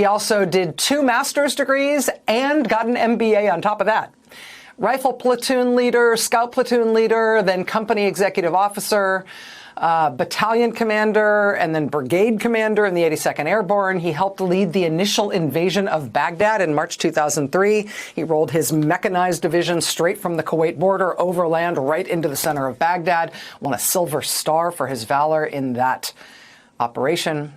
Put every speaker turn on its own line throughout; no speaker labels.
He also did 2 master's degrees and got an MBA on top of that. Rifle platoon leader, scout platoon leader, then company executive officer, battalion commander, and then brigade commander in the 82nd Airborne. He helped lead the initial invasion of Baghdad in March 2003. He rolled his mechanized division straight from the Kuwait border overland right into the center of Baghdad, won a Silver Star for his valor in that operation.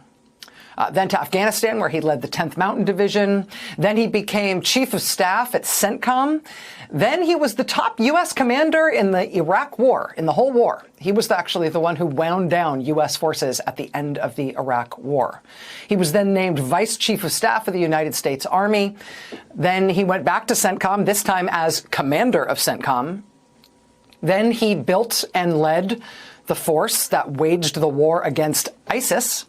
Then to Afghanistan, where he led the 10th Mountain Division. Then he became Chief of Staff at CENTCOM. Then he was the top U.S. commander in the Iraq War, in the whole war. He was actually the one who wound down U.S. forces at the end of the Iraq War. He was then named Vice Chief of Staff of the United States Army. Then he went back to CENTCOM, this time as Commander of CENTCOM. Then he built and led the force that waged the war against ISIS.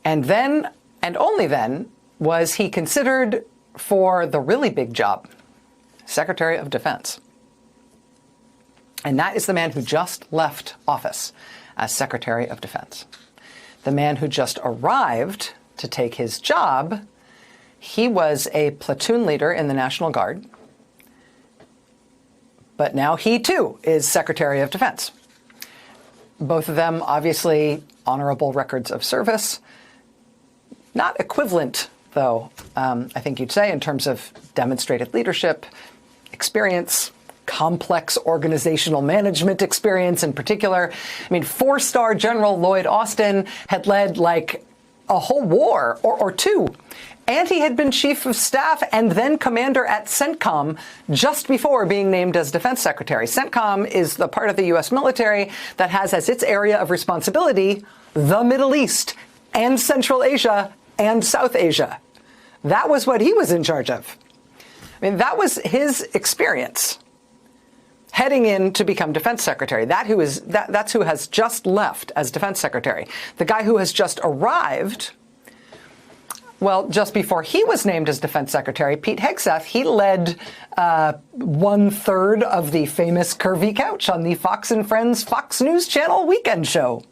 And then, and only then, was he considered for the really big job, Secretary of Defense. And that is the man who just left office as Secretary of Defense. The man who just arrived to take his job, he was a platoon leader in the National Guard. But now he, too, is Secretary of Defense. Both of them, obviously, honorable records of service. Not equivalent, though, I think you'd say, in terms of demonstrated leadership, experience, complex organizational management experience in particular. I mean, 4-star General Lloyd Austin had led, like, a whole war or 2. And he had been Chief of Staff and then Commander at CENTCOM just before being named as Defense Secretary. CENTCOM is the part of the U.S. military that has as its area of responsibility the Middle East and Central Asia and South Asia. That was what he was in charge of. I mean, that was his experience heading in to become Defense Secretary. That's who has just left as Defense Secretary. The guy who has just arrived, well, just before he was named as Defense Secretary, Pete Hegseth, he led 1/3 of the famous Curvy Couch on the Fox and Friends Fox News Channel weekend show.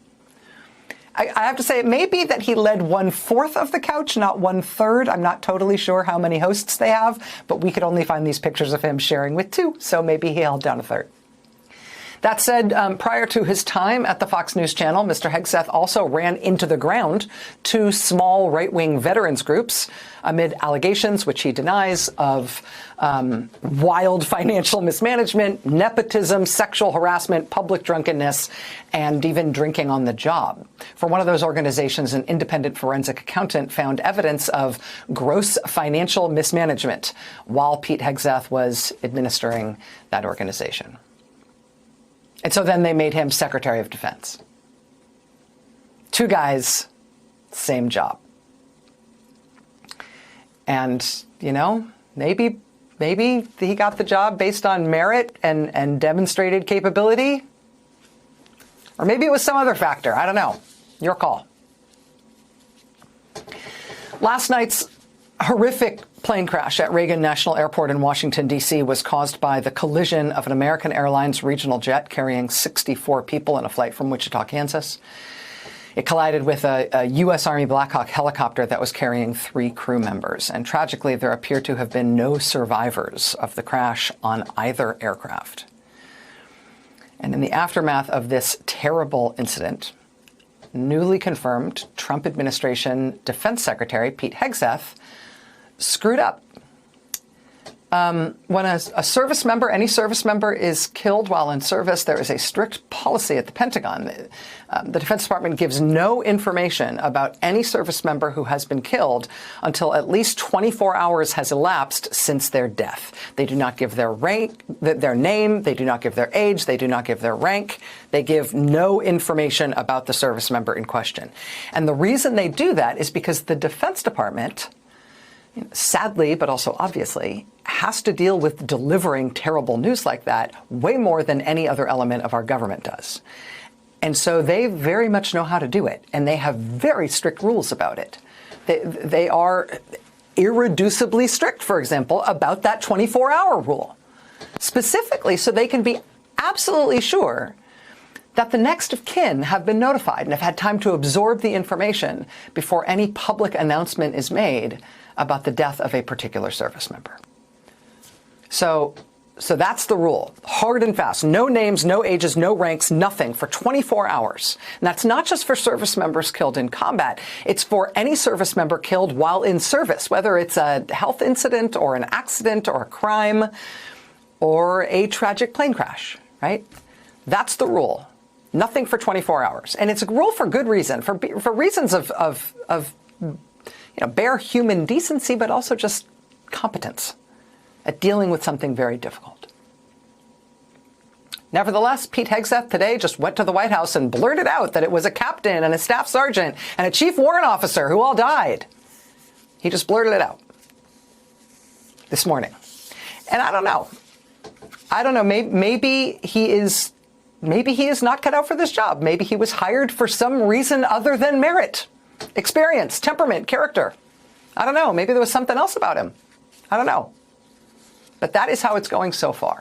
I have to say, it may be that he led 1/4 of the couch, not 1/3. I'm not totally sure how many hosts they have, but we could only find these pictures of him sharing with 2, so maybe he held down 1/3. That said, prior to his time at the Fox News Channel, Mr. Hegseth also ran into the ground 2 small right-wing veterans groups amid allegations, which he denies, of wild financial mismanagement, nepotism, sexual harassment, public drunkenness, and even drinking on the job. For one of those organizations, an independent forensic accountant found evidence of gross financial mismanagement while Pete Hegseth was administering that organization. And so then they made him Secretary of Defense. 2 guys, same job. And, you know, maybe he got the job based on merit and demonstrated capability. Or maybe it was some other factor. I don't know. Your call. Last night's horrific plane crash at Reagan National Airport in Washington, D.C. was caused by the collision of an American Airlines regional jet carrying 64 people in a flight from Wichita, Kansas. It collided with a U.S. Army Black Hawk helicopter that was carrying 3 crew members. And tragically, there appear to have been no survivors of the crash on either aircraft. And in the aftermath of this terrible incident, newly confirmed Trump administration Defense Secretary Pete Hegseth screwed up. When a service member, any service member, is killed while in service, there is a strict policy at the Pentagon. The Defense Department gives no information about any service member who has been killed until at least 24 hours has elapsed since their death. They do not give their rank, their name, they do not give their age, they do not give their rank. They give no information about the service member in question. And the reason they do that is because the Defense Department, sadly, but also obviously, has to deal with delivering terrible news like that way more than any other element of our government does. And so they very much know how to do it, and they have very strict rules about it. They are irreducibly strict, for example, about that 24-hour rule, specifically so they can be absolutely sure that the next of kin have been notified and have had time to absorb the information before any public announcement is made about the death of a particular service member. So that's the rule. Hard and fast. No names, no ages, no ranks, nothing for 24 hours. And that's not just for service members killed in combat. It's for any service member killed while in service, whether it's a health incident or an accident or a crime or a tragic plane crash, right? That's the rule. Nothing for 24 hours. And it's a rule for good reason, for reasons of bare human decency, but also just competence at dealing with something very difficult. Nevertheless, Pete Hegseth today just went to the White House and blurted out that it was a captain and a staff sergeant and a chief warrant officer who all died. He just blurted it out this morning. And I don't know. Maybe he is not cut out for this job. Maybe he was hired for some reason other than merit, experience, temperament, character. I don't know. Maybe there was something else about him. I don't know. But that is how it's going so far.